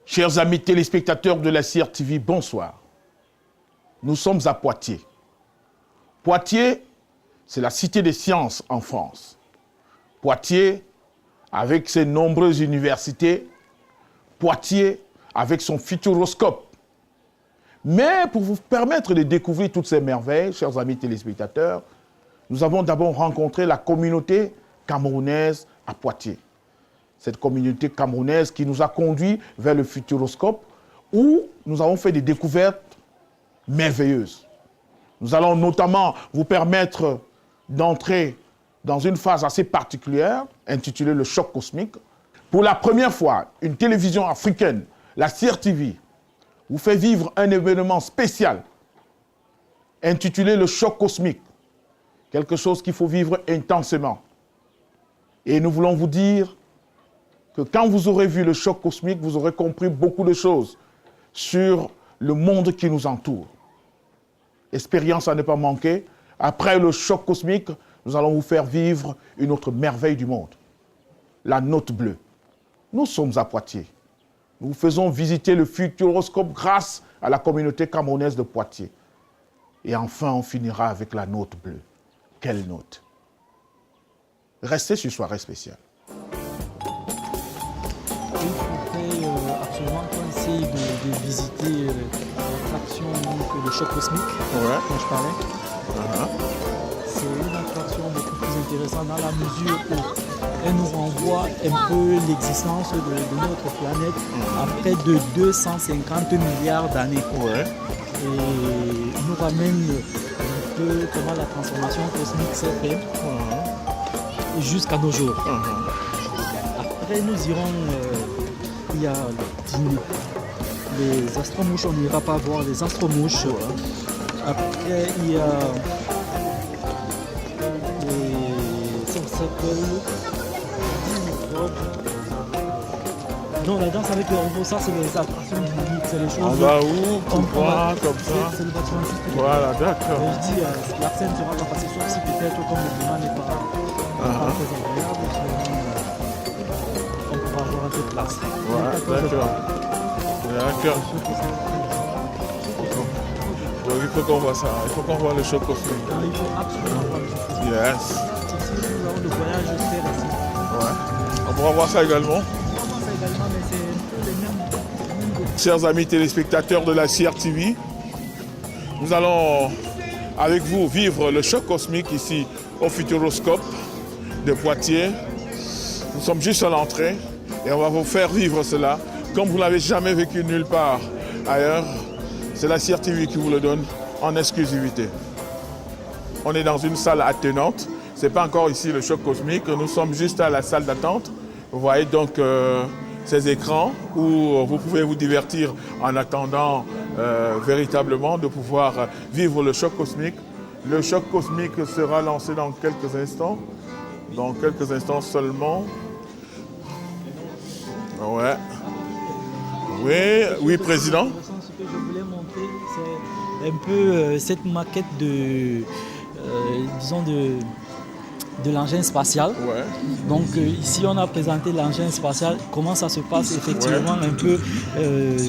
Chers amis téléspectateurs de la CRTV, bonsoir. Nous sommes à Poitiers. Poitiers, c'est la cité des sciences en France. Poitiers, avec ses nombreuses universités. Poitiers, avec son futuroscope. Mais pour vous permettre de découvrir toutes ces merveilles, chers amis téléspectateurs, nous avons d'abord rencontré la communauté camerounaise à Poitiers. Cette communauté camerounaise qui nous a conduits vers le futuroscope où nous avons fait des découvertes merveilleuses. Nous allons notamment vous permettre d'entrer dans une phase assez particulière intitulée le choc cosmique. Pour la première fois, une télévision africaine, la CRTV, vous fait vivre un événement spécial intitulé le choc cosmique. Quelque chose qu'il faut vivre intensément. Et nous voulons vous dire que quand vous aurez vu le choc cosmique, vous aurez compris beaucoup de choses sur le monde qui nous entoure. Expérience à ne pas manquer. Après le choc cosmique, nous allons vous faire vivre une autre merveille du monde. La Note bleue. Nous sommes à Poitiers. Nous vous faisons visiter le futuroscope grâce à la communauté camerounaise de Poitiers. Et enfin, on finira avec la Note bleue. Quelle note? Restez sur Soirée spéciale. Il faudrait absolument qu'on essaye de visiter l'attraction, le choc cosmique dont je parlais. C'est une attraction beaucoup plus intéressante dans la mesure où elle nous renvoie un peu l'existence de notre planète à près de 250 milliards d'années. Et nous ramène un peu comment la transformation cosmique s'est faite jusqu'à nos jours. Après, nous irons, il y a les astromouches, on n'ira pas voir les astromouches. Après, il y a non, la danse avec le robot, ça c'est les attractions du c'est les choses. On va où? Tout droit, comme ça? C'est le bâtiment juste. Voilà, d'accord. Je dis, la scène sera pas passée, sauf si peut-être comme le climat n'est pas très agréable, on pourra avoir un peu de place. Ouais, d'accord. D'accord. Donc, il faut qu'on voit ça, il faut qu'on voit le choc cosmique. Il faut absolument voir le choc cosmique. Yes. Ici, nous avons le voyage terrestre. Ouais. On pourra voir ça également. Chers amis téléspectateurs de la CRTV, nous allons avec vous vivre le choc cosmique ici au Futuroscope de Poitiers. Nous sommes juste à l'entrée et on va vous faire vivre cela comme vous ne l'avez jamais vécu nulle part ailleurs. C'est la CRTV qui vous le donne en exclusivité. On est dans une salle attenante. Ce n'est pas encore ici le choc cosmique. Nous sommes juste à la salle d'attente. Vous voyez donc ces écrans où vous pouvez vous divertir en attendant véritablement de pouvoir vivre le choc cosmique. Le choc cosmique sera lancé dans quelques instants. Dans quelques instants seulement. Ouais. Oui, président. Ce que je voulais montrer, c'est un peu cette maquette de, disons de l'engin spatial. Ouais. Donc ici on a présenté l'engin spatial, comment ça se passe effectivement un peu,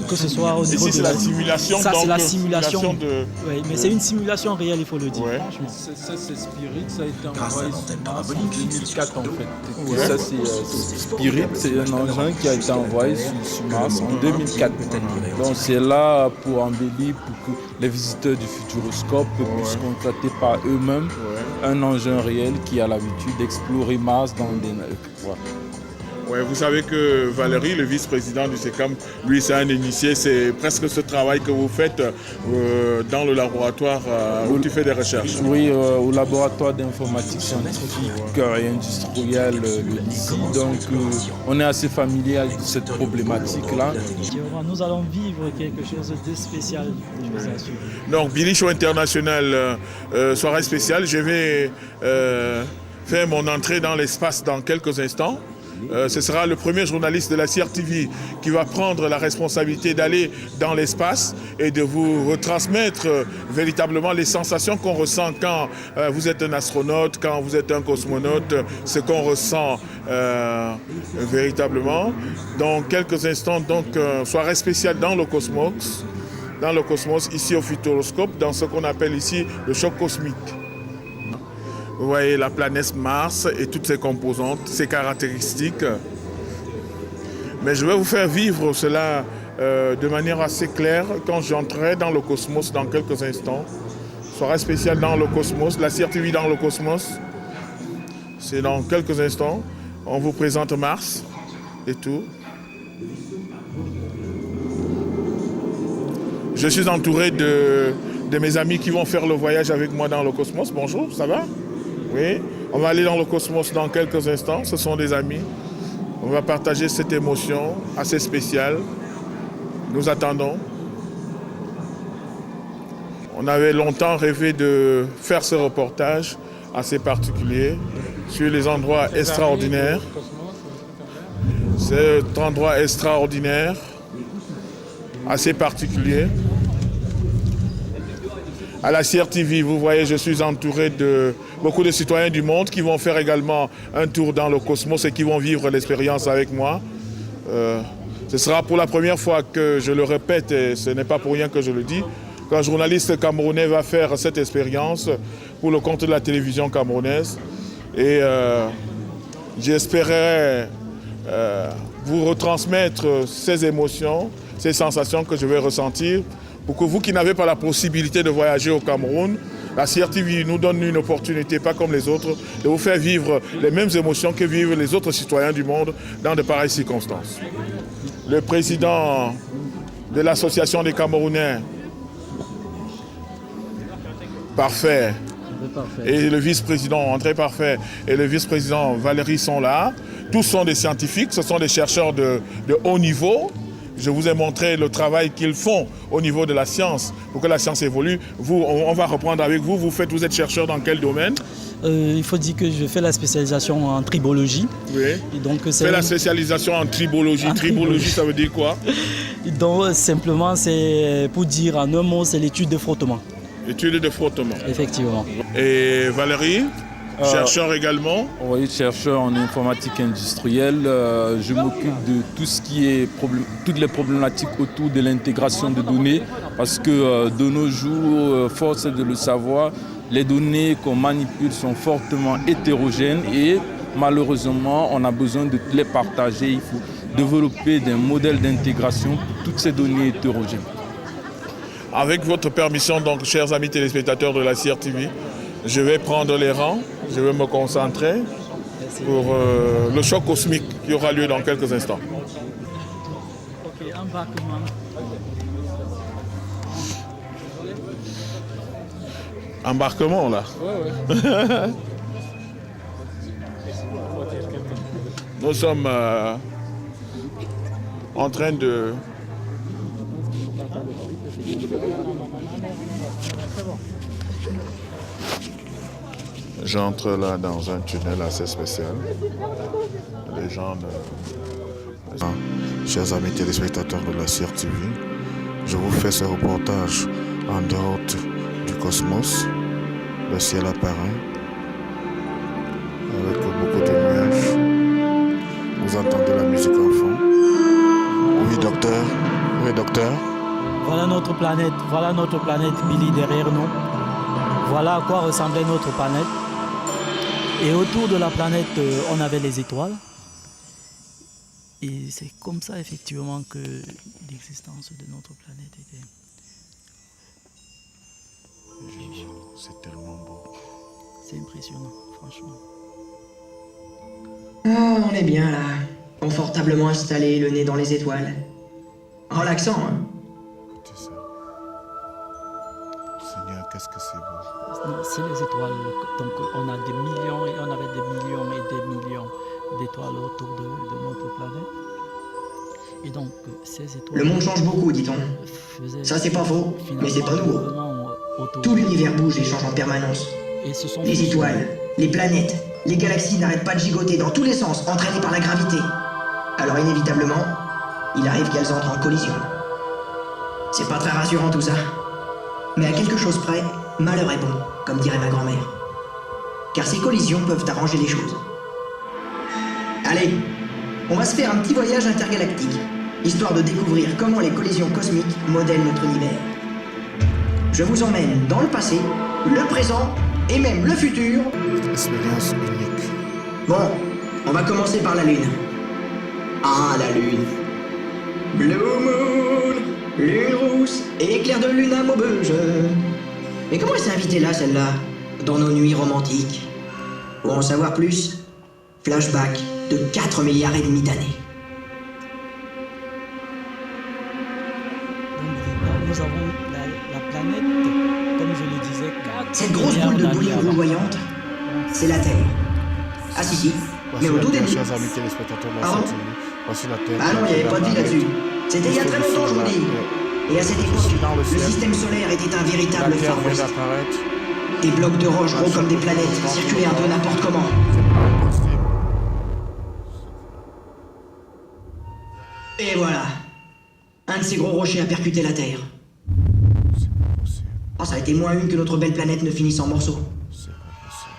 que ce soit au niveau ici, de la simulation. Ça donc, c'est la simulation. de... mais c'est une simulation réelle, il faut le dire. Ouais. Franchement. Ça c'est Spirit, ça a été envoyé sur Mars en 2004 en fait. Ouais. Ça c'est Spirit, c'est un engin qui a été envoyé sur Mars en 2004. Donc c'est là pour embellir, pour que les visiteurs du Futuroscope puissent constater par eux-mêmes un engin réel qui a l'habitude d'explorer Mars dans des... Voilà. Ouais, vous savez que Valérie, le vice-président du SECAM, lui c'est un initié, c'est presque ce travail que vous faites dans le laboratoire où tu fais des recherches. Oui, au laboratoire d'informatique scientifique et industrielle de l'ICI. Donc on est assez familier avec cette problématique-là. Nous allons vivre quelque chose de spécial, je vous assure. Donc Billy Show International, soirée spéciale, je vais faire mon entrée dans l'espace dans quelques instants. ce sera le premier journaliste de la CRTV qui va prendre la responsabilité d'aller dans l'espace et de vous retransmettre véritablement les sensations qu'on ressent quand vous êtes un astronaute, quand vous êtes un cosmonaute, ce qu'on ressent véritablement. Dans quelques instants, donc, soirée spéciale dans le cosmos, ici au Futuroscope, dans ce qu'on appelle ici le choc cosmique. Vous voyez la planète Mars et toutes ses composantes, ses caractéristiques. Mais je vais vous faire vivre cela de manière assez claire quand j'entrerai dans le cosmos dans quelques instants. Soirée spéciale dans le cosmos, la CRTV dans le cosmos. C'est dans quelques instants. On vous présente Mars et tout. Je suis entouré de mes amis qui vont faire le voyage avec moi dans le cosmos. Bonjour, ça va? Oui, on va aller dans le cosmos dans quelques instants. Ce sont des amis. On va partager cette émotion assez spéciale. Nous attendons. On avait longtemps rêvé de faire ce reportage assez particulier sur les endroits extraordinaires. Cet endroit extraordinaire, assez particulier. À la CRTV, vous voyez, je suis entouré de beaucoup de citoyens du monde qui vont faire également un tour dans le cosmos et qui vont vivre l'expérience avec moi. Ce sera pour la première fois que je le répète, et ce n'est pas pour rien que je le dis, qu'un journaliste camerounais va faire cette expérience pour le compte de la télévision camerounaise. Et j'espérais vous retransmettre ces émotions, ces sensations que je vais ressentir, pour que vous qui n'avez pas la possibilité de voyager au Cameroun, la CRTV nous donne une opportunité, pas comme les autres, de vous faire vivre les mêmes émotions que vivent les autres citoyens du monde dans de pareilles circonstances. Le président de l'association des Camerounais, Parfait, et le vice-président André Parfait et le vice-président Valérie sont là. Tous sont des scientifiques, ce sont des chercheurs de haut niveau. Je vous ai montré le travail qu'ils font au niveau de la science pour que la science évolue. Vous, on va reprendre avec vous. Vous êtes chercheur dans quel domaine? Il faut dire que je fais la spécialisation en tribologie. Oui. Et donc, c'est la spécialisation en tribologie. Tribologie, ça veut dire quoi? Et donc, simplement, c'est pour dire en un mot, c'est l'étude de frottement. Étude de frottement. Effectivement. Et Valérie? Chercheur également? Oui, chercheur en informatique industrielle. Je m'occupe de tout ce qui est toutes les problématiques autour de l'intégration de données, parce que de nos jours, force est de le savoir, les données qu'on manipule sont fortement hétérogènes et malheureusement, on a besoin de les partager. Il faut développer des modèles d'intégration pour toutes ces données hétérogènes. Avec votre permission, donc, chers amis téléspectateurs de la CRTV, je vais prendre les rangs, je vais me concentrer pour le choc cosmique qui aura lieu dans quelques instants. Ok, embarquement. Embarquement, là. Ouais. Nous sommes en train de... J'entre là dans un tunnel assez spécial. Les gens... Chers amis téléspectateurs de la CRTV, je vous fais ce reportage en dehors du cosmos. Le ciel apparaît avec beaucoup de nuages. Vous entendez la musique en fond. Oui, docteur. Oui, docteur. Voilà notre planète Billy derrière nous. Voilà à quoi ressemblait notre planète. Et autour de la planète, on avait les étoiles. Et c'est comme ça, effectivement, que l'existence de notre planète était. C'est tellement beau. C'est impressionnant, franchement. Ah, on est bien là. Confortablement installé, le nez dans les étoiles. Relaxant, hein? Écoutez ça. Seigneur, qu'est-ce que c'est beau. Non, c'est les étoiles. Donc on a des millions et on avait des millions et des millions d'étoiles autour de notre planète. Et donc ces étoiles... Le monde change beaucoup, dit-on. Ça, c'est pas faux, mais c'est pas nouveau. Tout l'univers bouge et change en permanence. Et ce sont les étoiles, les planètes, les galaxies n'arrêtent pas de gigoter dans tous les sens, entraînées par la gravité. Alors inévitablement, il arrive qu'elles entrent en collision. C'est pas très rassurant tout ça. Mais à quelque chose près, malheur est bon, comme dirait ma grand-mère. Car ces collisions peuvent arranger les choses. Allez, on va se faire un petit voyage intergalactique, histoire de découvrir comment les collisions cosmiques modèlent notre univers. Je vous emmène dans le passé, le présent et même le futur. Expérience unique. Bon, on va commencer par la Lune. Ah, la Lune. Blue Moon, lune rousse, éclair de lune à maubeuge. Mais comment elle s'est invitée là, celle-là, dans nos nuits romantiques? Pour en savoir plus, flashback de 4 milliards et demi d'années. Donc, nous avons la planète, comme je le disais, 4 Cette grosse boule de bouillie rougeoyante, c'est la Terre. Ah si, mais au tout début. Chers amis téléspectateurs de la Pardon? CTV, voici la Terre. Ah non, il n'y avait pas de vie là-dessus. C'était il y a très longtemps, je vous dis. Et à cette époque, le système solaire était un véritable La Terre Far vient West. d'apparaître. Des blocs de roche gros comme des planètes circulaient un peu n'importe comment. C'est pas possible. Et voilà. Un de ces gros rochers a percuté la Terre. C'est pas possible. Oh, ça a été moins une que notre belle planète ne finisse en morceaux. C'est pas possible.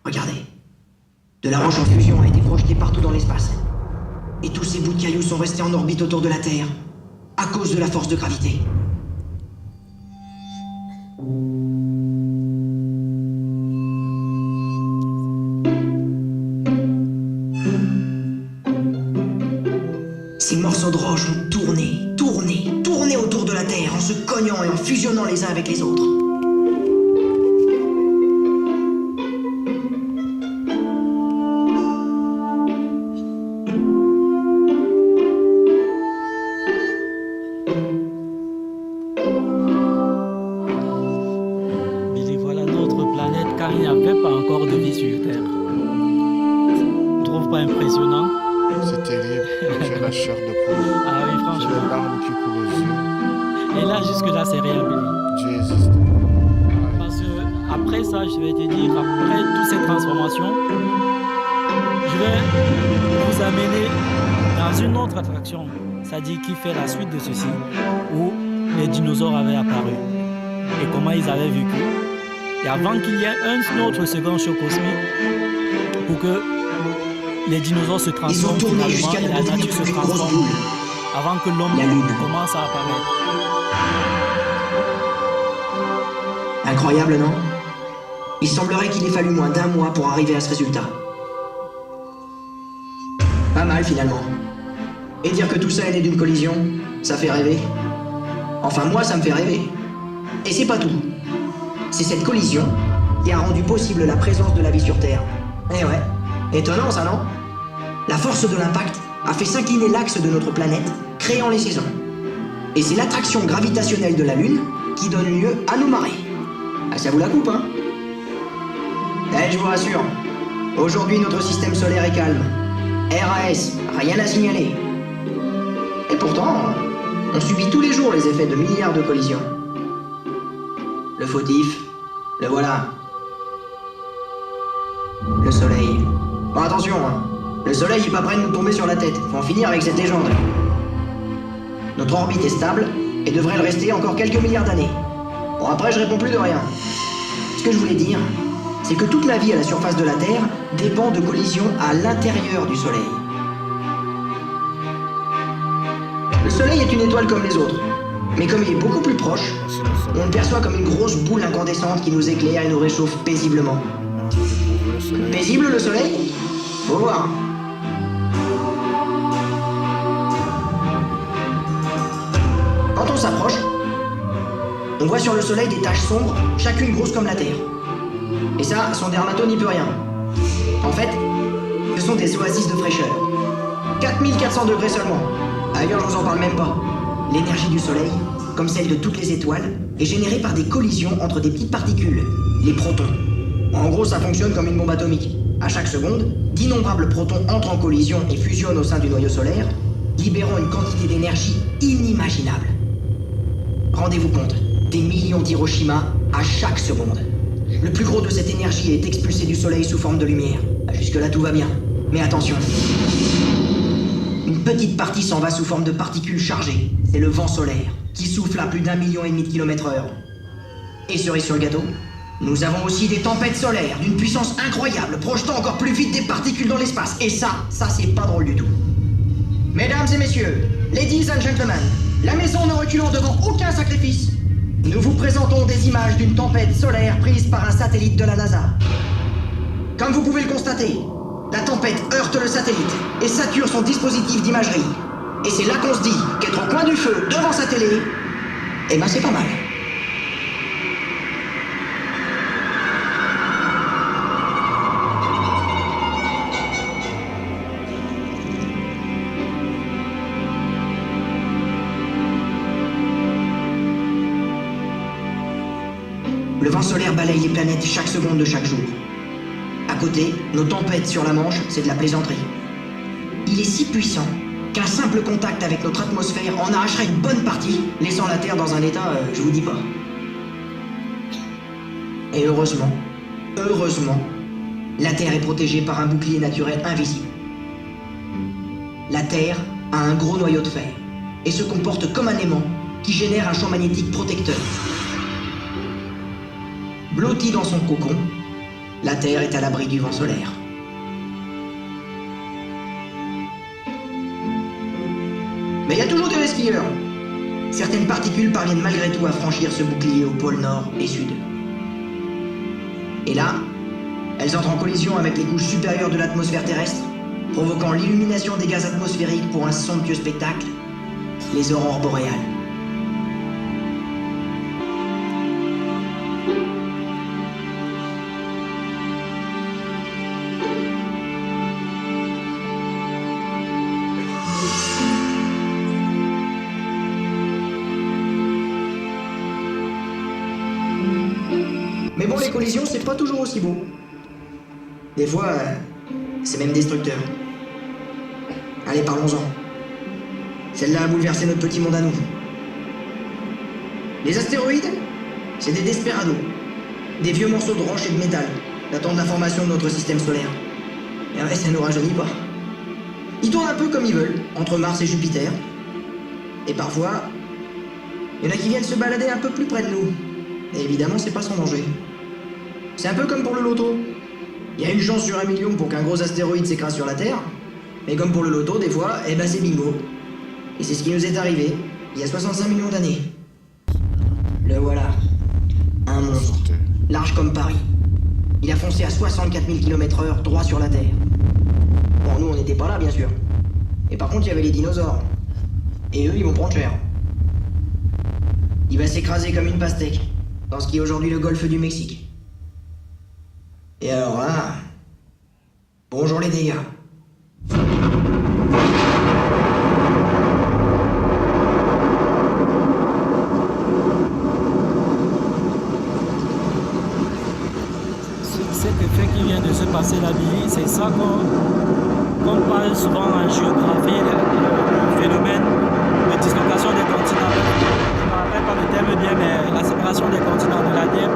Regardez. De la roche en fusion a été projetée partout dans l'espace. Et tous ces bouts de cailloux sont restés en orbite autour de la Terre, à cause de la force de gravité. Ces morceaux de roche ont tourné autour de la Terre en se cognant et en fusionnant les uns avec les autres. Billy, voilà notre planète car il n'y avait pas encore de vie sur Terre. Tu trouves pas impressionnant? C'est terrible. J'ai la chair de poule. Ah oui, J'ai les franchement. larmes qui coulent aux yeux. Et là, jusque-là, c'est rien, Billy. Dieu existe. Parce que après ça, je vais te dire, après toutes ces transformations, je vais vous amener dans une autre attraction. C'est-à-dire qui fait la suite de ceci, où les dinosaures avaient apparu et comment ils avaient vécu. Et avant qu'il y ait un autre second choc cosmique, pour que les dinosaures se Ils ont transforment tourné finalement jusqu'à et nous la devenir nature se comme une grosse transforme, boule. avant que l'homme La Lune. commence à apparaître. Incroyable, non? Il semblerait qu'il ait fallu moins d'un mois pour arriver à ce résultat. Pas mal, finalement. Et dire que tout ça est né d'une collision, ça fait rêver. Enfin, moi, ça me fait rêver. Et c'est pas tout. C'est cette collision qui a rendu possible la présence de la vie sur Terre. Eh ouais, étonnant ça, non? La force de l'impact a fait s'incliner l'axe de notre planète, créant les saisons. Et c'est l'attraction gravitationnelle de la Lune qui donne lieu à nos marées. Ah, ça vous la coupe, hein? Eh, je vous rassure. Aujourd'hui, notre système solaire est calme. RAS, rien à signaler. Et pourtant, on subit tous les jours les effets de milliards de collisions. Le fautif, le voilà. Le soleil. Bon, attention, hein. Le soleil est pas prêt de nous tomber sur la tête. Faut en finir avec cette légende. Notre orbite est stable et devrait le rester encore quelques milliards d'années. Bon, après, je réponds plus de rien. Ce que je voulais dire, c'est que toute la vie à la surface de la Terre dépend de collisions à l'intérieur du Soleil. Le Soleil est une étoile comme les autres, mais comme il est beaucoup plus proche, Merci le soleil. on le perçoit comme une grosse boule incandescente qui nous éclaire et nous réchauffe paisiblement. Merci de le soleil. Paisible le Soleil? Faut voir. Quand on s'approche, on voit sur le Soleil des taches sombres, chacune grosse comme la Terre. Et ça, son dermato n'y peut rien. En fait, ce sont des oasis de fraîcheur. 4400 degrés seulement. Ailleurs, je vous en parle même pas. L'énergie du Soleil, comme celle de toutes les étoiles, est générée par des collisions entre des petites particules, les protons. En gros, ça fonctionne comme une bombe atomique. À chaque seconde, d'innombrables protons entrent en collision et fusionnent au sein du noyau solaire, libérant une quantité d'énergie inimaginable. Rendez-vous compte, des millions d'Hiroshima à chaque seconde. Le plus gros de cette énergie est expulsé du Soleil sous forme de lumière. Jusque-là, tout va bien. Mais attention. Une petite partie s'en va sous forme de particules chargées. C'est le vent solaire, qui souffle à plus d'1,5 million de km/h. Et cerise sur le gâteau, nous avons aussi des tempêtes solaires d'une puissance incroyable, projetant encore plus vite des particules dans l'espace. Et ça c'est pas drôle du tout. Mesdames et messieurs, ladies and gentlemen, la maison ne reculant devant aucun sacrifice, nous vous présentons des images d'une tempête solaire prise par un satellite de la NASA. Comme vous pouvez le constater, la tempête heurte le satellite et sature son dispositif d'imagerie. Et c'est là qu'on se dit qu'être au coin du feu devant sa télé, eh ben c'est pas mal. Le vent solaire balaye les planètes chaque seconde de chaque jour. À côté, nos tempêtes sur la Manche, c'est de la plaisanterie. Il est si puissant qu'un simple contact avec notre atmosphère en arracherait une bonne partie, laissant la Terre dans un état, je vous dis pas. Et heureusement, la Terre est protégée par un bouclier naturel invisible. La Terre a un gros noyau de fer et se comporte comme un aimant qui génère un champ magnétique protecteur. Blottie dans son cocon, la Terre est à l'abri du vent solaire. Mais il y a toujours des skieurs. Certaines particules parviennent malgré tout à franchir ce bouclier au pôle nord et sud. Et là, elles entrent en collision avec les couches supérieures de l'atmosphère terrestre, provoquant l'illumination des gaz atmosphériques pour un somptueux spectacle, les aurores boréales. Mais bon, les collisions, c'est pas toujours aussi beau. Des fois, c'est même destructeur. Allez, parlons-en. Celle-là a bouleversé notre petit monde à nous. Les astéroïdes, c'est des desperados. Des vieux morceaux de roche et de métal, datant de la formation de notre système solaire. Et ouais, ça nous rajeunit pas. Ils tournent un peu comme ils veulent, entre Mars et Jupiter. Et parfois, il y en a qui viennent se balader un peu plus près de nous. Et évidemment, c'est pas sans danger. C'est un peu comme pour le loto. Il y a une chance sur 1 million pour qu'un gros astéroïde s'écrase sur la Terre. Mais comme pour le loto, des fois, eh ben c'est bingo. Et c'est ce qui nous est arrivé, il y a 65 millions d'années. Le voilà. Un monstre. Large comme Paris. Il a foncé à 64 000 km/h droit sur la Terre. Bon, nous, on n'était pas là, bien sûr. Et par contre, il y avait les dinosaures. Et eux, ils vont prendre cher. Il va s'écraser comme une pastèque, dans ce qui est aujourd'hui le golfe du Mexique. Et alors là... Bonjour les dégâts. Cet effet qui vient de se passer là, Billy, c'est ça qu'on parle souvent en géographie, le phénomène de dislocation des continents. Je ne me rappelle pas le terme bien, mais la séparation des continents de la Terre.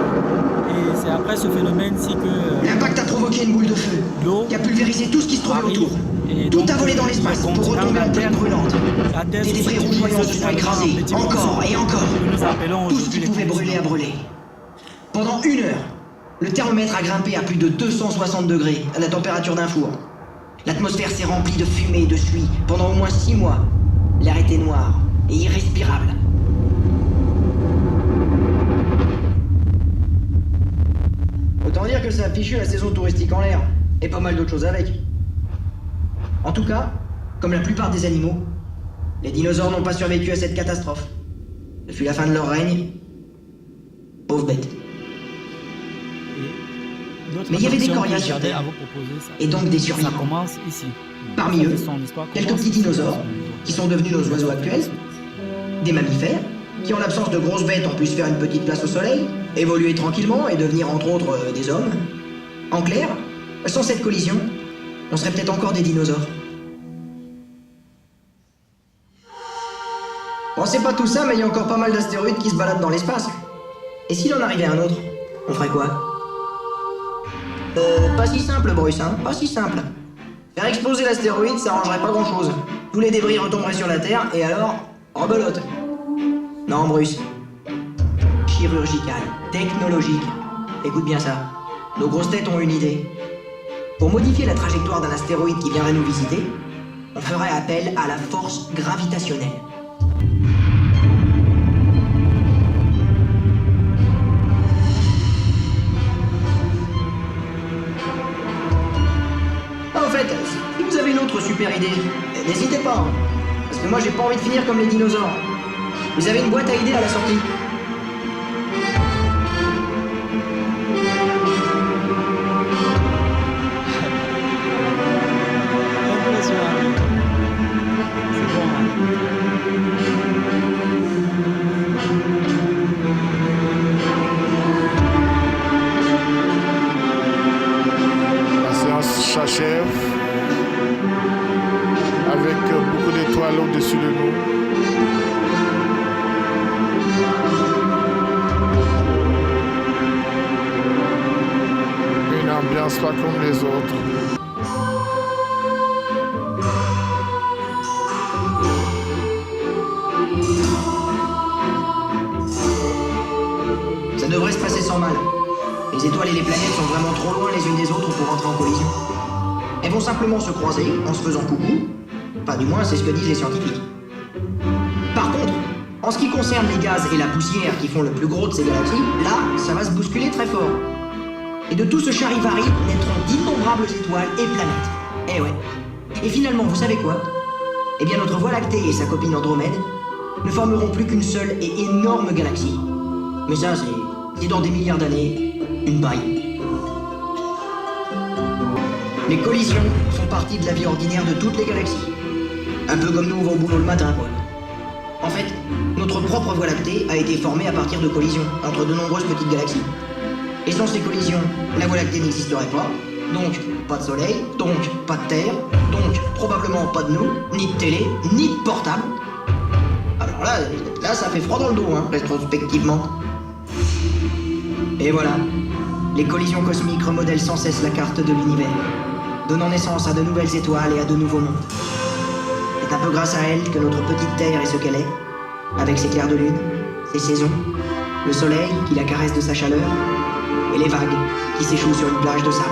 Et c'est après ce phénomène-ci que... L'impact a provoqué une boule de feu qui a pulvérisé tout ce qui se trouvait autour. Tout a volé dans l'espace pour retomber en plaine brûlante. Des débris rougeoyants se sont écrasés, encore et encore. Tout ce qui pouvait brûler a brûlé. Pendant 1 heure, le thermomètre a grimpé à plus de 260 degrés à la température d'un four. L'atmosphère s'est remplie de fumée et de suie pendant au moins 6 mois. L'air était noir et irrespirable. Autant dire que ça a fichu la saison touristique en l'air, et pas mal d'autres choses avec. En tout cas, comme la plupart des animaux, les dinosaures n'ont pas survécu à cette catastrophe. Ce fut la fin de leur règne. Pauvres bêtes. Mais il y avait des coriaces sur Terre, et donc des survivants. Parmi eux, quelques petits dinosaures, qui sont devenus nos oiseaux actuels, des mammifères, qui en l'absence de grosses bêtes ont pu se faire une petite place au soleil, évoluer tranquillement et devenir entre autres des hommes. En clair, sans cette collision, on serait peut-être encore des dinosaures. Bon, c'est pas tout ça, mais il y a encore pas mal d'astéroïdes qui se baladent dans l'espace. Et s'il en arrivait un autre, on ferait quoi ? Pas si simple, Bruce, hein, pas si simple. Faire exploser l'astéroïde, ça arrangerait pas grand-chose. Tous les débris retomberaient sur la Terre, et alors, rebelote. Non, Bruce. Chirurgical, technologique. Écoute bien ça. Nos grosses têtes ont une idée. Pour modifier la trajectoire d'un astéroïde qui viendrait nous visiter, on ferait appel à la force gravitationnelle. En fait, si vous avez une autre super idée, n'hésitez pas. Hein. Parce que moi, j'ai pas envie de finir comme les dinosaures. Vous avez une boîte à idées à la sortie. La séance s'achève avec beaucoup d'étoiles au-dessus de nous. Une ambiance pas comme les autres. Ça devrait se passer sans mal. Les étoiles et les planètes sont vraiment trop loin les unes des autres pour entrer en collision. Elles vont simplement se croiser en se faisant coucou. Enfin, du moins, c'est ce que disent les scientifiques. Par contre, en ce qui concerne les gaz et la poussière qui font le plus gros de ces galaxies, là, ça va se bousculer très fort. Et de tout ce charivari naîtront d'innombrables étoiles et planètes. Eh ouais. Et finalement, vous savez quoi? Eh bien, notre Voie lactée et sa copine Andromède ne formeront plus qu'une seule et énorme galaxie. Mais ça, c'est dans des milliards d'années, une paille. Les collisions font partie de la vie ordinaire de toutes les galaxies. Un peu comme nous, on va au boulot le matin, quoi. En fait, notre propre Voie lactée a été formée à partir de collisions entre de nombreuses petites galaxies. Et sans ces collisions, la Voie lactée n'existerait pas, donc pas de soleil, donc pas de terre, donc probablement pas de nous, ni de télé, ni de portable. Alors là ça fait froid dans le dos, hein, rétrospectivement. Et voilà, les collisions cosmiques remodèlent sans cesse la carte de l'univers, donnant naissance à de nouvelles étoiles et à de nouveaux mondes. C'est un peu grâce à elles que notre petite Terre est ce qu'elle est, avec ses clairs de lune, ses saisons, le soleil qui la caresse de sa chaleur, et les vagues qui s'échouent sur une plage de sable.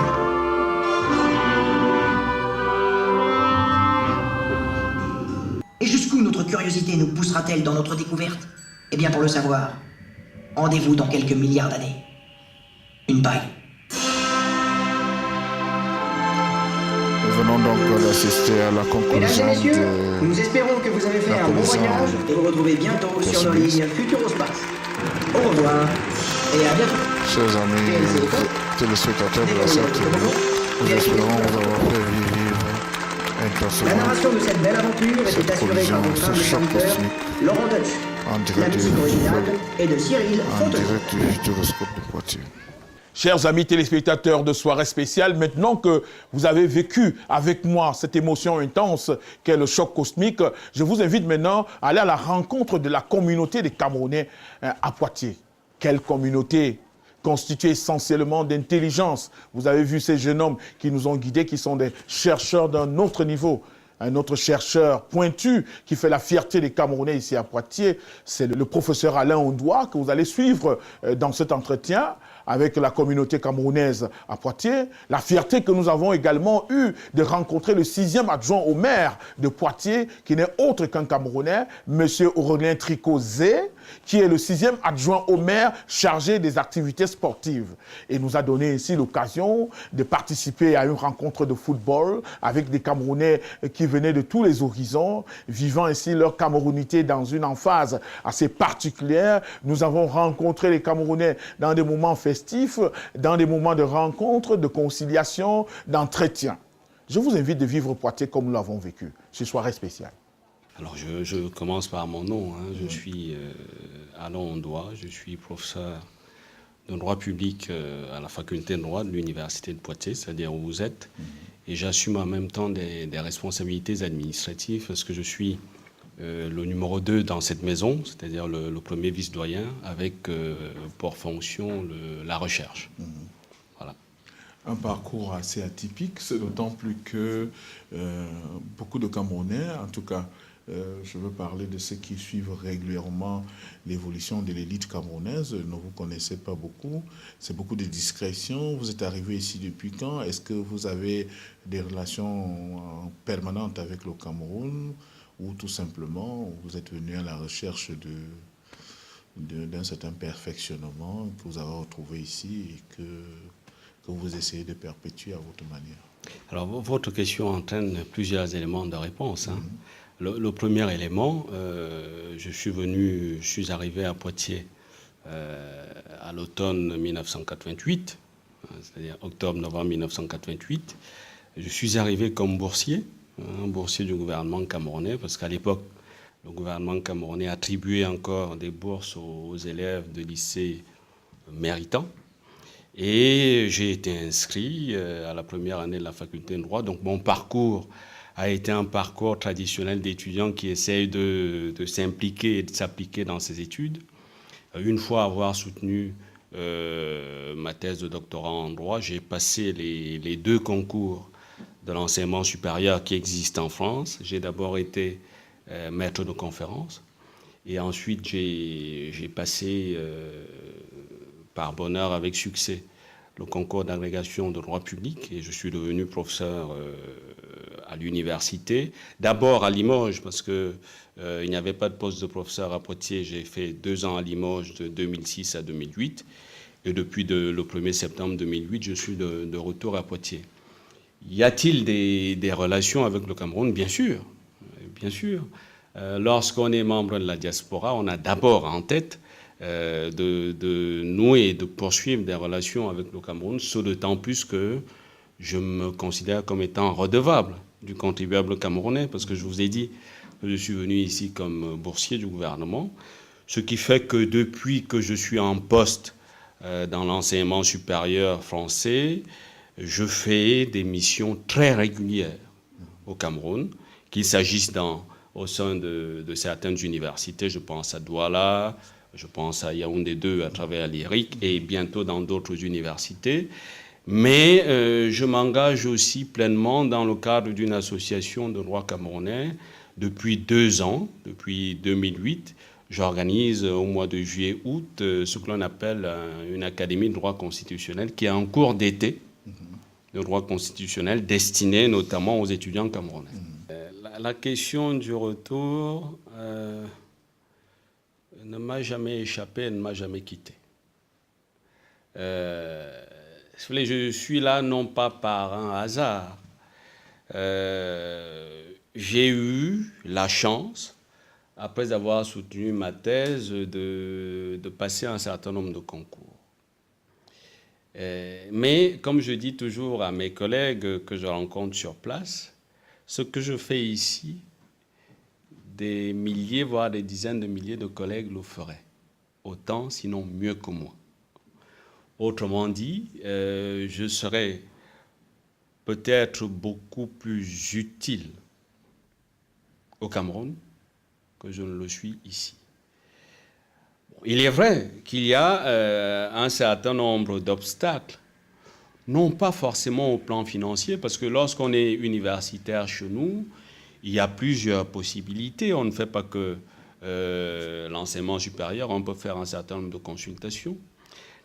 Et jusqu'où notre curiosité nous poussera-t-elle dans notre découverte? Eh bien, pour le savoir, rendez-vous dans quelques milliards d'années. Une paille. Nous venons donc d'assister à la Mesdames et conclusion messieurs, de... nous espérons que vous avez fait un bon voyage et vous retrouvez bientôt sur nos lignes Futurospace. Au revoir et à bientôt. Chers amis téléspectateurs de la CRTV, nous espérons vous avoir fait vivre La intensément narration de cette belle aventure était cette assurée collision, par votre ce humble choc serviteur, cosmique Laurent Deutsch. en La direct musique originale du est de Cyril Fonteux. direct du Futuroscope de Poitiers. Chers amis téléspectateurs de Soirée Spéciale, maintenant que vous avez vécu avec moi cette émotion intense qu'est le choc cosmique, je vous invite maintenant à aller à la rencontre de la communauté des Camerounais à Poitiers. Quelle communauté constituée essentiellement d'intelligence. Vous avez vu ces jeunes hommes qui nous ont guidés, qui sont des chercheurs d'un autre niveau. Un autre chercheur pointu qui fait la fierté des Camerounais ici à Poitiers, c'est le professeur Alain Ondoa que vous allez suivre dans cet entretien avec la communauté camerounaise à Poitiers. La fierté que nous avons également eue de rencontrer le 6e adjoint au maire de Poitiers, qui n'est autre qu'un Camerounais, M. Aurélien Tricot-Zé, qui est le 6e adjoint au maire chargé des activités sportives. Et nous a donné ici l'occasion de participer à une rencontre de football avec des Camerounais qui venaient de tous les horizons, vivant ici leur camerounité dans une emphase assez particulière. Nous avons rencontré les Camerounais dans des moments festifs, dans des moments de rencontre, de conciliation, d'entretien. Je vous invite de vivre Poitiers comme nous l'avons vécu, ce soirée spéciale. Alors je commence par mon nom, hein. Je suis Alain Ondoa, je suis professeur de droit public à la faculté de droit de l'université de Poitiers, c'est-à-dire où vous êtes, et j'assume en même temps des responsabilités administratives parce que je suis le numéro 2 dans cette maison, c'est-à-dire le premier vice-doyen avec pour fonction la recherche. Voilà. Un parcours assez atypique, c'est d'autant plus que beaucoup de Camerounais, en tout cas, je veux parler de ceux qui suivent régulièrement l'évolution de l'élite camerounaise, ne vous connaissez pas beaucoup, c'est beaucoup de discrétion. Vous êtes arrivé ici depuis quand? Est-ce que vous avez des relations permanentes avec le Cameroun ou tout simplement vous êtes venu à la recherche d'un certain perfectionnement que vous avez retrouvé ici et que vous essayez de perpétuer à votre manière? Alors, votre question entraîne plusieurs éléments de réponse. Hein. Le premier élément, je suis arrivé à Poitiers à l'automne 1988, c'est-à-dire octobre-novembre 1988. Je suis arrivé comme boursier, un boursier du gouvernement camerounais, parce qu'à l'époque, le gouvernement camerounais attribuait encore des bourses aux élèves de lycée méritants. Et j'ai été inscrit à la première année de la faculté de droit. Donc mon parcours a été un parcours traditionnel d'étudiants qui essayent de s'impliquer et de s'appliquer dans ses études. Une fois avoir soutenu ma thèse de doctorat en droit, j'ai passé les 2 concours de l'enseignement supérieur qui existent en France. J'ai d'abord été maître de conférence et ensuite j'ai passé par bonheur avec succès le concours d'agrégation de droit public et je suis devenu professeur à l'université. D'abord à Limoges parce qu'il n'y avait pas de poste de professeur à Poitiers. J'ai fait 2 ans à Limoges de 2006 à 2008 et depuis le 1er septembre 2008, je suis de retour à Poitiers. Y a-t-il des relations avec le Cameroun? Bien sûr, bien sûr. Lorsqu'on est membre de la diaspora, on a d'abord en tête de nouer et de poursuivre des relations avec le Cameroun, ce d'autant plus que je me considère comme étant redevable du contribuable camerounais, parce que je vous ai dit que je suis venu ici comme boursier du gouvernement, ce qui fait que depuis que je suis en poste dans l'enseignement supérieur français, je fais des missions très régulières au Cameroun, qu'il s'agisse au sein de certaines universités, je pense à Douala, je pense à Yaoundé 2 à travers l'IRIC et bientôt dans d'autres universités. Mais je m'engage aussi pleinement dans le cadre d'une association de droit camerounais depuis 2 ans, depuis 2008. J'organise au mois de juillet-août ce que l'on appelle une académie de droit constitutionnel qui est en cours d'été de droit constitutionnel destinée notamment aux étudiants camerounais. La question du retour ne m'a jamais échappé, ne m'a jamais quitté. Je suis là non pas par un hasard. J'ai eu la chance, après avoir soutenu ma thèse, de passer un certain nombre de concours. Mais comme je dis toujours à mes collègues que je rencontre sur place, ce que je fais ici, des milliers, voire des dizaines de milliers de collègues le feraient. Autant, sinon mieux que moi. Autrement dit, je serais peut-être beaucoup plus utile au Cameroun que je ne le suis ici. Il est vrai qu'il y a un certain nombre d'obstacles, non pas forcément au plan financier, parce que lorsqu'on est universitaire chez nous, il y a plusieurs possibilités. On ne fait pas que l'enseignement supérieur, on peut faire un certain nombre de consultations.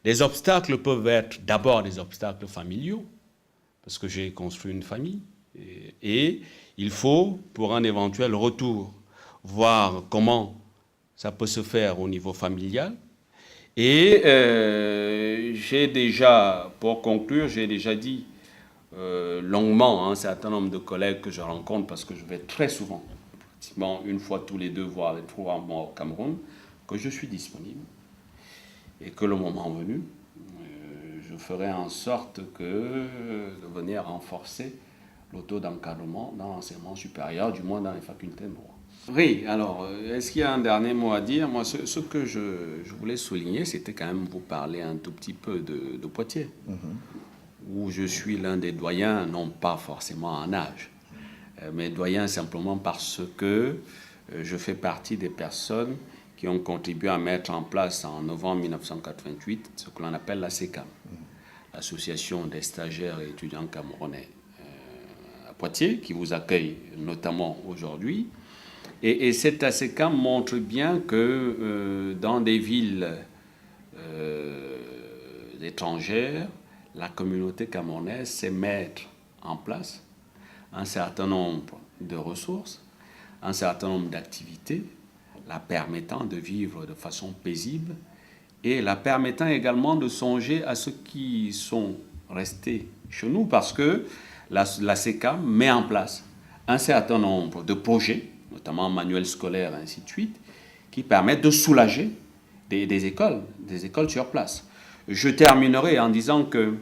Les obstacles peuvent être d'abord des obstacles familiaux, parce que j'ai construit une famille, et il faut, pour un éventuel retour, voir comment ça peut se faire au niveau familial. Et j'ai déjà, pour conclure, j'ai déjà dit longuement à un certain nombre de collègues que je rencontre, parce que je vais très souvent, pratiquement une fois tous les 2, voire les 3 mois au Cameroun, que je suis disponible et que le moment venu, je ferai en sorte de venir renforcer le taux d'encadrement dans l'enseignement supérieur, du moins dans les facultés de droit. Oui, alors, est-ce qu'il y a un dernier mot à dire? Moi, ce que je voulais souligner, c'était quand même vous parler un tout petit peu de Poitiers, où je suis l'un des doyens, non pas forcément en âge, mais doyen simplement parce que je fais partie des personnes qui ont contribué à mettre en place en novembre 1988 ce que l'on appelle la SECAM. association des stagiaires et étudiants camerounais à Poitiers, qui vous accueille notamment aujourd'hui. Et cet ASECAM montre bien que dans des villes étrangères, la communauté camerounaise sait mettre en place un certain nombre de ressources, un certain nombre d'activités, la permettant de vivre de façon paisible et la permettant également de songer à ceux qui sont restés chez nous, parce que la SECAM met en place un certain nombre de projets, notamment manuels scolaires et ainsi de suite, qui permettent de soulager des écoles sur place. Je terminerai en disant que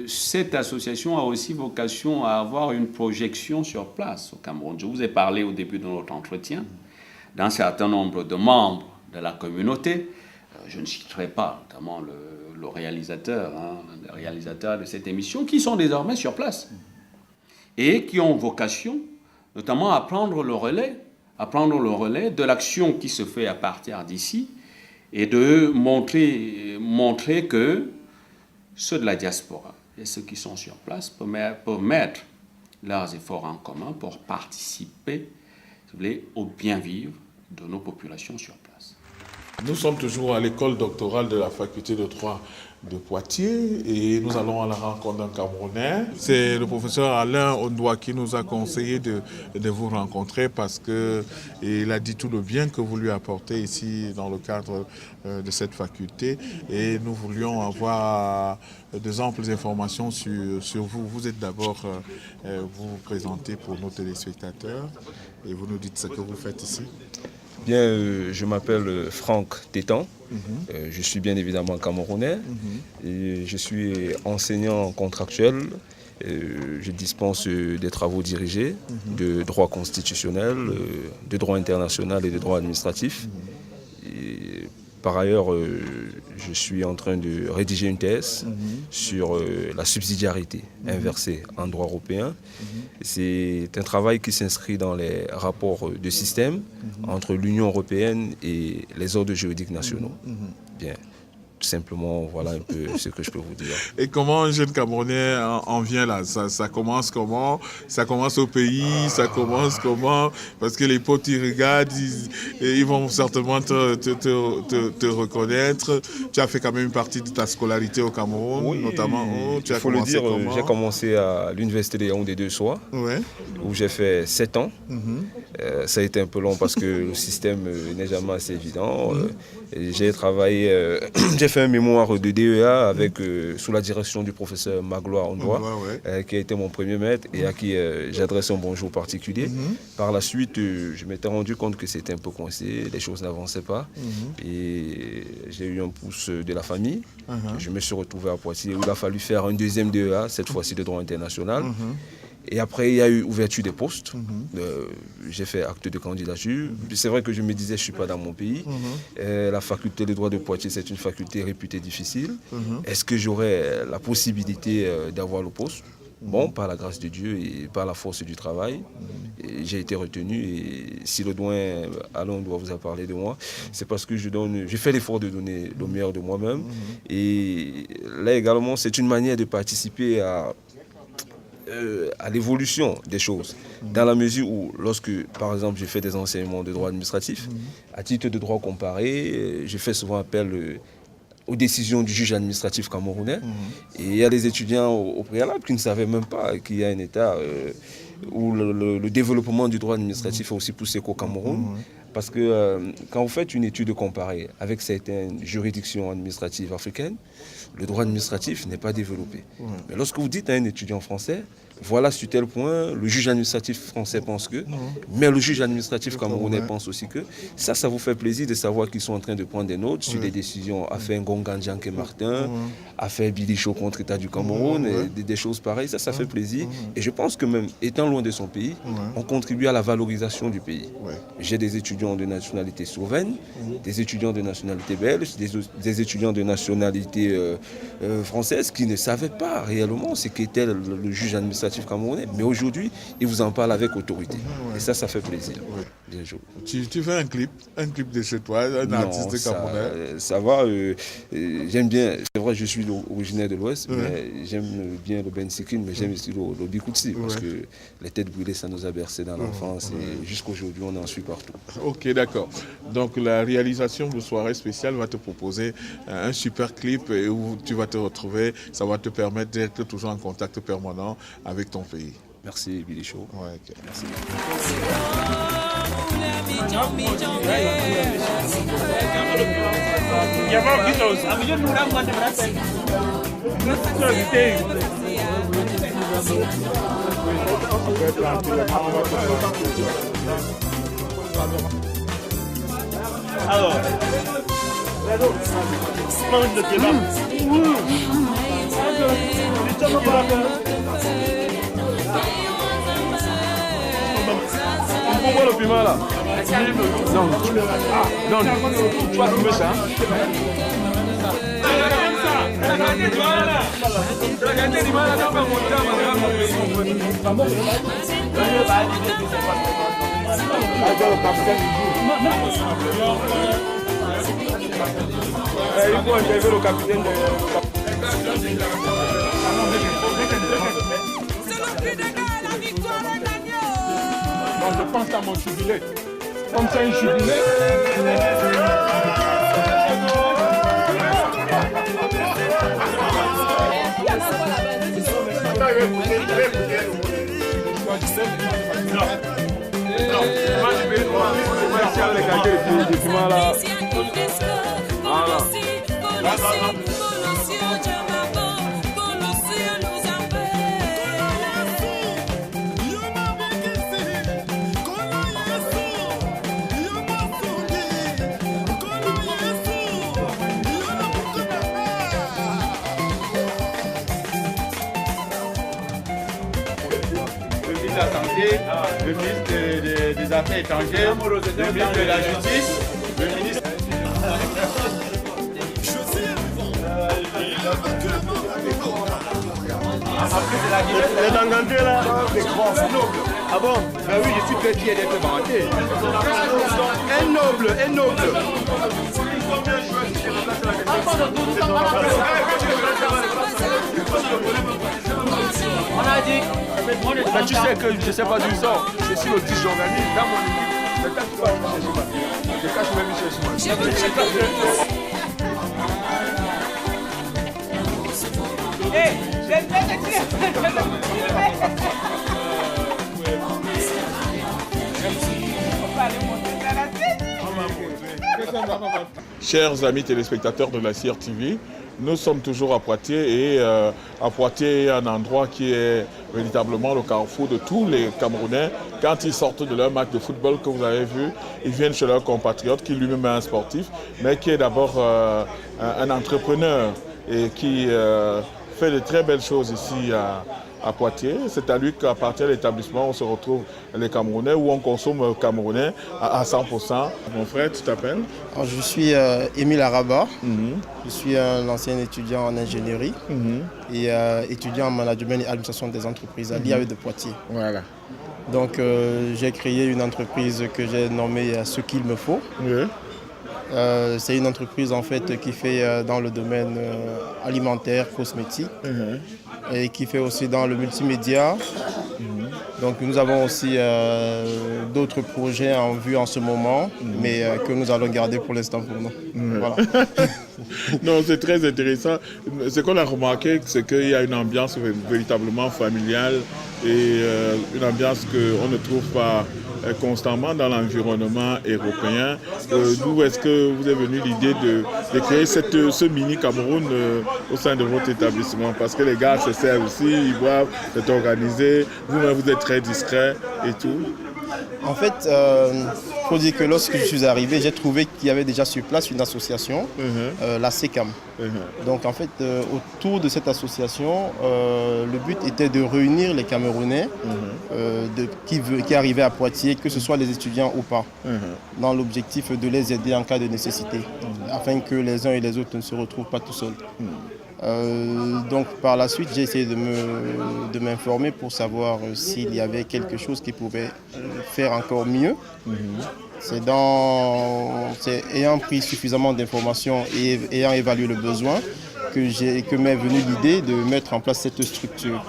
cette association a aussi vocation à avoir une projection sur place au Cameroun. Je vous ai parlé au début de notre entretien d'un certain nombre de membres de la communauté. Je ne citerai pas notamment le réalisateur, le réalisateur de cette émission, qui sont désormais sur place et qui ont vocation notamment à prendre le relais de l'action qui se fait à partir d'ici et de montrer que ceux de la diaspora et ceux qui sont sur place peuvent mettre leurs efforts en commun pour participer, si vous voulez, au bien-vivre de nos populations sur place. Nous sommes toujours à l'école doctorale de la faculté de droit de Poitiers et nous allons à la rencontre d'un Camerounais. C'est le professeur Alain Ondoa qui nous a conseillé de vous rencontrer parce qu'il a dit tout le bien que vous lui apportez ici dans le cadre de cette faculté et nous voulions avoir de amples informations sur vous. Vous êtes d'abord, vous présentez pour nos téléspectateurs et vous nous dites ce que vous faites ici. Bien, je m'appelle Franck Tétan, je suis bien évidemment camerounais et je suis enseignant contractuel. Je dispense des travaux dirigés de droit constitutionnel, de droit international et de droit administratif. Et par ailleurs, je suis en train de rédiger une thèse sur la subsidiarité inversée en droit européen. C'est un travail qui s'inscrit dans les rapports de système entre l'Union européenne et les ordres juridiques nationaux. Bien. Tout simplement, voilà un peu ce que je peux vous dire. Et comment un jeune Camerounais en vient là? Ça commence comment? Ça commence au pays? Ça commence comment? Parce que les potes, ils regardent, ils vont certainement te reconnaître. Tu as fait quand même une partie de ta scolarité au Cameroun, oui, notamment. Il faut le dire, j'ai commencé à l'université de Yaoundé 2 Soir, où j'ai fait 7 ans. Ça a été un peu long parce que le système n'est jamais assez évident. J'ai travaillé, j'ai fait un mémoire de DEA avec, sous la direction du professeur Magloire Ondoa, qui a été mon premier maître et à qui j'adresse un bonjour particulier. Par la suite, je m'étais rendu compte que c'était un peu coincé, les choses n'avançaient pas. Et j'ai eu un pouce de la famille. Je me suis retrouvé à Poitiers où il a fallu faire un deuxième DEA, cette fois-ci de droit international. Et après, il y a eu ouverture des postes. J'ai fait acte de candidature. C'est vrai que je me disais, je ne suis pas dans mon pays. La faculté de droit de Poitiers, c'est une faculté réputée difficile. Est-ce que j'aurais la possibilité d'avoir le poste? Bon, par la grâce de Dieu et par la force du travail, j'ai été retenu. Et si le doyen Alain doit vous a parlé de moi, c'est parce que je fais l'effort de donner le meilleur de moi-même. Et là également, c'est une manière de participer à l'évolution des choses, dans la mesure où, lorsque, par exemple, je fais des enseignements de droit administratif, à titre de droit comparé, je fais souvent appel aux décisions du juge administratif camerounais. Et il y a des étudiants au préalable qui ne savaient même pas qu'il y a un État où le développement du droit administratif est aussi poussé qu'au Cameroun. Parce que quand vous faites une étude comparée avec certaines juridictions administratives africaines, le droit administratif n'est pas développé. Mais lorsque vous dites à un étudiant français, voilà sur tel point, le juge administratif français pense que, mais le juge administratif camerounais pense aussi que, ça vous fait plaisir de savoir qu'ils sont en train de prendre des notes sur des décisions, affaire Ngongan Djanké Martin, affaire Bilicho contre l'État du Cameroun, et des choses pareilles, ça fait plaisir. Et je pense que même étant loin de son pays, on contribue à la valorisation du pays. J'ai des étudiants de nationalité slovène, des étudiants de nationalité belge, des étudiants de nationalité française qui ne savaient pas réellement ce qu'était le juge administratif sportifs camerounais, mais aujourd'hui, ils vous en parlent avec autorité. Et ça fait plaisir. Bien joué. Tu fais un clip de chez toi, un artiste camerounais? Ça va, j'aime bien, c'est vrai, je suis originaire de l'Ouest, mais j'aime bien le Ben Sikrin, mais j'aime aussi le Bikoutsi, parce que les têtes brûlées, ça nous a bercé dans l'enfance, et jusqu'aujourd'hui, on en suit partout. Ok, d'accord. Donc la réalisation de Soirée Spéciale va te proposer un super clip où tu vas te retrouver, ça va te permettre d'être toujours en contact permanent avec ton pays. Merci Billy Show. Ouais, okay. Merci. Alors, on voit le piment là. Non, tu vas trouver ça. Il faut interviewer le capitaine de... Donc je pense à mon jubilé. Comme c'est un jubilé. Le ministre des Affaires étrangères, le ministre de la Justice, le ministre... Elle est engagée là. Ah bon? Ben oui, je suis très fier d'être vanté. Un noble. On a dit. Mais tu sais que je ne sais pas d'où ils sont. Je suis le 10 journaliste dans mon équipe. C'est quand tu vas me chercher. Je cache même Michel Souma. Chers amis téléspectateurs de la CRTV, nous sommes toujours à Poitiers et à Poitiers est un endroit qui est véritablement le carrefour de tous les Camerounais. Quand ils sortent de leur match de football que vous avez vu, ils viennent chez leur compatriote qui lui-même est un sportif, mais qui est d'abord un entrepreneur et qui fait de très belles choses ici à Poitiers. C'est à lui qu'appartient l'établissement où on se retrouve les Camerounais, où on consomme camerounais à 100%. Mon frère, tu t'appelles? Je suis Émile Araba. Je suis un ancien étudiant en ingénierie et étudiant en management et administration des entreprises à l'IAE de Poitiers. Voilà. Donc j'ai créé une entreprise que j'ai nommée Ce qu'il me faut. C'est une entreprise en fait qui fait dans le domaine alimentaire, cosmétique et qui fait aussi dans le multimédia. Donc nous avons aussi d'autres projets en vue en ce moment, mais que nous allons garder pour l'instant pour nous. Voilà. Non, c'est très intéressant. Ce qu'on a remarqué, c'est qu'il y a une ambiance véritablement familiale et une ambiance qu'on ne trouve pas constamment dans l'environnement européen. D'où est-ce que vous est venue l'idée de créer ce mini Cameroun au sein de votre établissement? Parce que les gars se servent aussi, ils boivent, c'est organisé, vous-même vous êtes très discret et tout. En fait, il faut dire que lorsque je suis arrivé, j'ai trouvé qu'il y avait déjà sur place une association, la SECAM. Donc en fait, autour de cette association, le but était de réunir les Camerounais qui arrivaient à Poitiers, que ce soit les étudiants ou pas, dans l'objectif de les aider en cas de nécessité, afin que les uns et les autres ne se retrouvent pas tout seuls. Donc par la suite, j'ai essayé de m'informer pour savoir s'il y avait quelque chose qui pouvait faire encore mieux. C'est ayant pris suffisamment d'informations et ayant évalué le besoin que m'est venue l'idée de mettre en place cette structure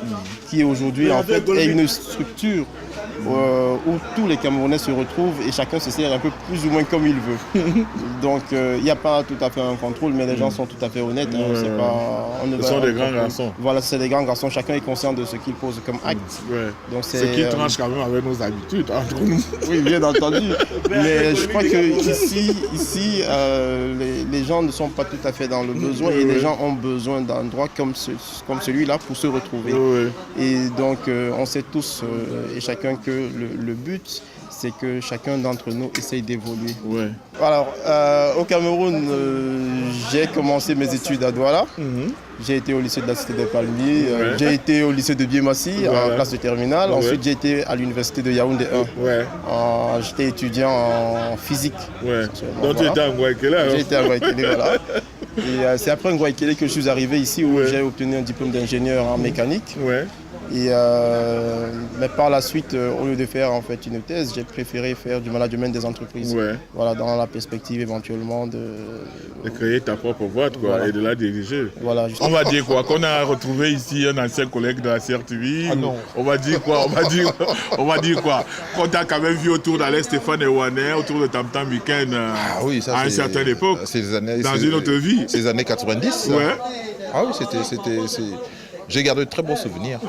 qui aujourd'hui en fait est une structure où tous les Camerounais se retrouvent et chacun se sert un peu plus ou moins comme il veut. Donc il n'y a pas tout à fait un contrôle, mais les gens sont tout à fait honnêtes. Ce sont des grands garçons. Voilà, c'est des grands garçons. Chacun est conscient de ce qu'il pose comme acte. Donc ce qui tranche quand même avec nos habitudes entre nous. Oui, bien entendu. Mais je crois que ici les gens ne sont pas tout à fait dans le besoin et les gens ont besoin d'endroits comme celui-là pour se retrouver. Et donc on sait tous et chacun que le but, c'est que chacun d'entre nous essaye d'évoluer. Alors, au Cameroun, j'ai commencé mes études à Douala. J'ai été au lycée de la Cité des Palmiers. J'ai été au lycée de Biémassi en classe de terminale. Ensuite, j'ai été à l'université de Yaoundé 1. J'étais étudiant en physique. Donc, tu étais à Ngouaïkélé alors? J'ai été à Ngouaïkélé, voilà. Et c'est après Ngouaïkélé que je suis arrivé ici où j'ai obtenu un diplôme d'ingénieur en mécanique. Mais par la suite, au lieu de faire en fait une thèse, j'ai préféré faire du management des entreprises. Voilà, dans la perspective éventuellement de créer ta propre boîte et de la diriger. Voilà, on va dire quoi? Qu'on a retrouvé ici un ancien collègue de la CRTV. On va dire quoi? On va dire quoi? Qu'on t'a quand même vu autour d'Alain Stéphane et Ouanet, autour de Tam Tam Weekend à une certaine époque, dans une autre vie. Ces années 90. Ah oui, c'était... J'ai gardé de très bons souvenirs.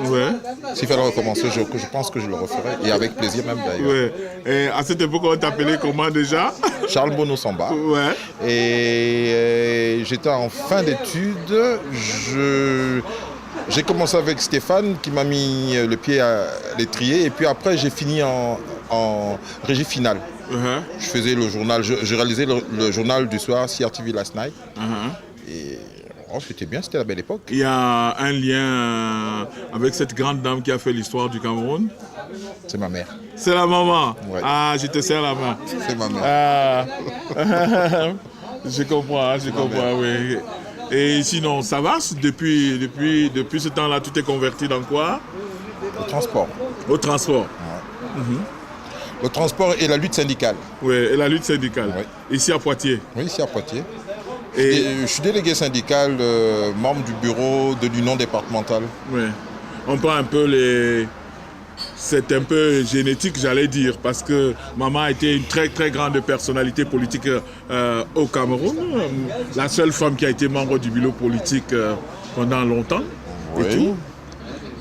S'il fallait recommencer, je pense que je le referai. Et avec plaisir même d'ailleurs. Et à cette époque, on t'appelait comment déjà? Charles Bono Samba. Et j'étais en fin d'études. J'ai commencé avec Stéphane qui m'a mis le pied à l'étrier. Et puis après, j'ai fini en régie finale. Je faisais le journal, je réalisais le journal du soir, CRTV Last Night. Et c'était bien, c'était la belle époque. Il y a un lien avec cette grande dame qui a fait l'histoire du Cameroun. C'est ma mère. C'est la maman. Ah, je te serre la main. C'est ma mère. Je comprends, oui. Et sinon, ça va depuis ce temps-là, tu t'es converti dans quoi? Au transport. Au transport. Le transport et la lutte syndicale. Et la lutte syndicale. Ici à Poitiers. Oui, ici à Poitiers. Je suis délégué syndical, membre du bureau de l'union départementale. On prend un peu c'est un peu génétique, j'allais dire, parce que maman a été une très très grande personnalité politique au Cameroun. La seule femme qui a été membre du bureau politique pendant longtemps.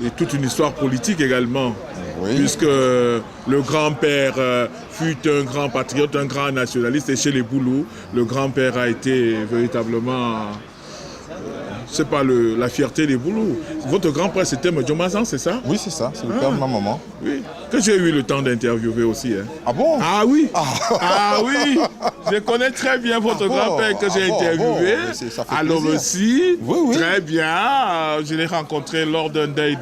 Et toute une histoire politique également. Puisque le grand-père fut un grand patriote, un grand nationaliste, et chez les Boulous, le grand-père a été véritablement, c'est pas la fierté des Boulous. Votre grand-père c'était Modjomazan, c'est ça? Oui, c'est ça, c'est le père de ma maman. Oui, que j'ai eu le temps d'interviewer aussi. Ah bon? Ah oui, ah oui, je connais très bien votre grand-père que j'ai interviewé. Alors aussi, très bien, je l'ai rencontré lors d'un deuil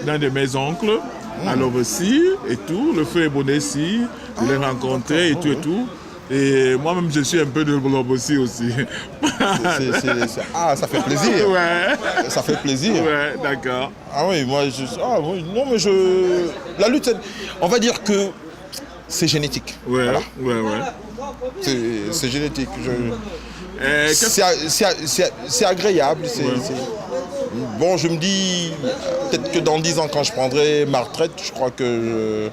d'un de mes oncles. Alors aussi, et tout, le feu est bonnet ici, je l'ai rencontré et tout. Et moi-même, je suis un peu de Blob aussi. Ça fait plaisir. Ça fait plaisir. D'accord. Ah oui, moi, la lutte, on va dire que c'est génétique. C'est génétique. C'est agréable. Bon, je me dis, peut-être que dans 10 ans, quand je prendrai ma retraite, je crois que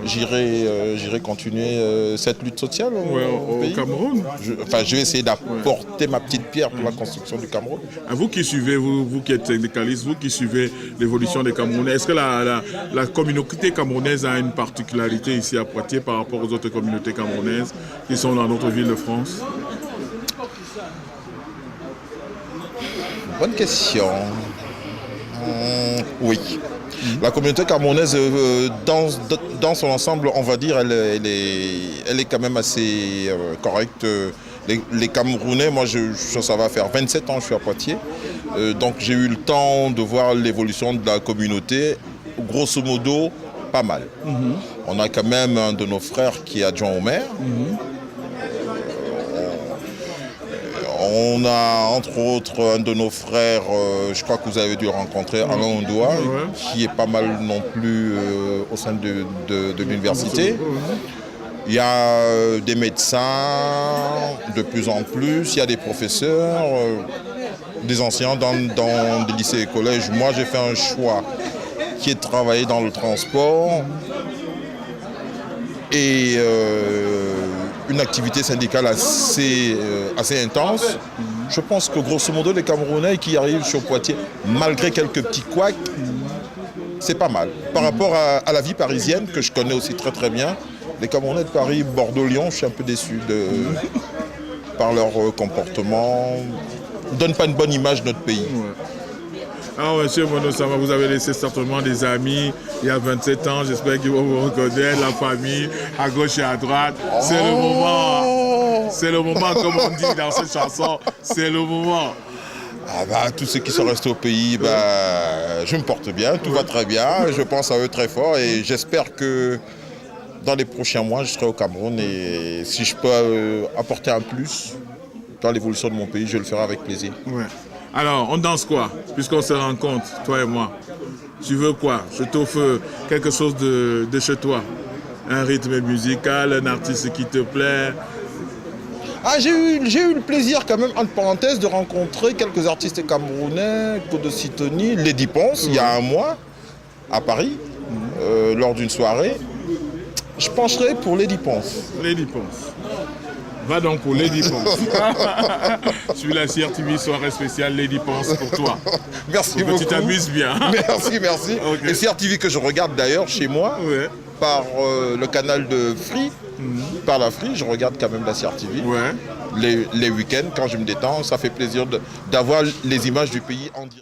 j'irai continuer cette lutte sociale au Cameroun. Je vais essayer d'apporter ma petite pierre pour la construction du Cameroun. Vous qui suivez, vous qui êtes syndicaliste, vous qui suivez l'évolution des Camerounais, est-ce que la communauté camerounaise a une particularité ici à Poitiers par rapport aux autres communautés camerounaises qui sont dans notre ville de France? Bonne question. Oui. La communauté camerounaise, dans son ensemble, on va dire, elle est quand même assez correcte. Les Camerounais, moi, ça va faire 27 ans que je suis à Poitiers. Donc j'ai eu le temps de voir l'évolution de la communauté. Grosso modo, pas mal. On a quand même un de nos frères qui est adjoint au maire. On a entre autres un de nos frères, je crois que vous avez dû le rencontrer, Alain Ondoa, qui est pas mal non plus au sein de l'université. Il y a des médecins de plus en plus, il y a des professeurs, des enseignants dans des lycées et collèges. Moi, j'ai fait un choix qui est de travailler dans le transport et une activité syndicale assez intense. Je pense que grosso modo, les Camerounais qui arrivent sur Poitiers, malgré quelques petits couacs, c'est pas mal. Par rapport à la vie parisienne, que je connais aussi très très bien, les Camerounais de Paris, Bordeaux-Lyon, je suis un peu déçu par leur comportement. Ils ne donnent pas une bonne image de notre pays. Alors, monsieur Monosama, vous avez laissé certainement des amis il y a 27 ans. J'espère qu'ils vont vous reconnaître, la famille, à gauche et à droite. C'est le moment. C'est le moment, comme on dit dans cette chanson. C'est le moment. Tous ceux qui sont restés au pays, je me porte bien, tout va très bien. Je pense à eux très fort et j'espère que dans les prochains mois, je serai au Cameroun et si je peux apporter un plus dans l'évolution de mon pays, je le ferai avec plaisir. Ouais. Alors, on danse quoi? Puisqu'on se rencontre, toi et moi. Tu veux quoi? Je t'offre quelque chose de chez toi. Un rythme musical, un artiste qui te plaît. J'ai eu le plaisir quand même, entre parenthèses, de rencontrer quelques artistes camerounais, Claude Sitonyi, Lady Ponce, il y a un mois, à Paris, lors d'une soirée. Je pencherai pour Lady Ponce. Lady Ponce. Va donc pour Lady Ponce. Sur la CRTV, soirée spéciale Lady Ponce pour toi. Merci beaucoup. Tu t'amuses bien. Merci. Okay. Et CRTV que je regarde d'ailleurs chez moi, par le canal de Free, par la Free, je regarde quand même la CRTV. Les week-ends, quand je me détends, ça fait plaisir d'avoir les images du pays en direct.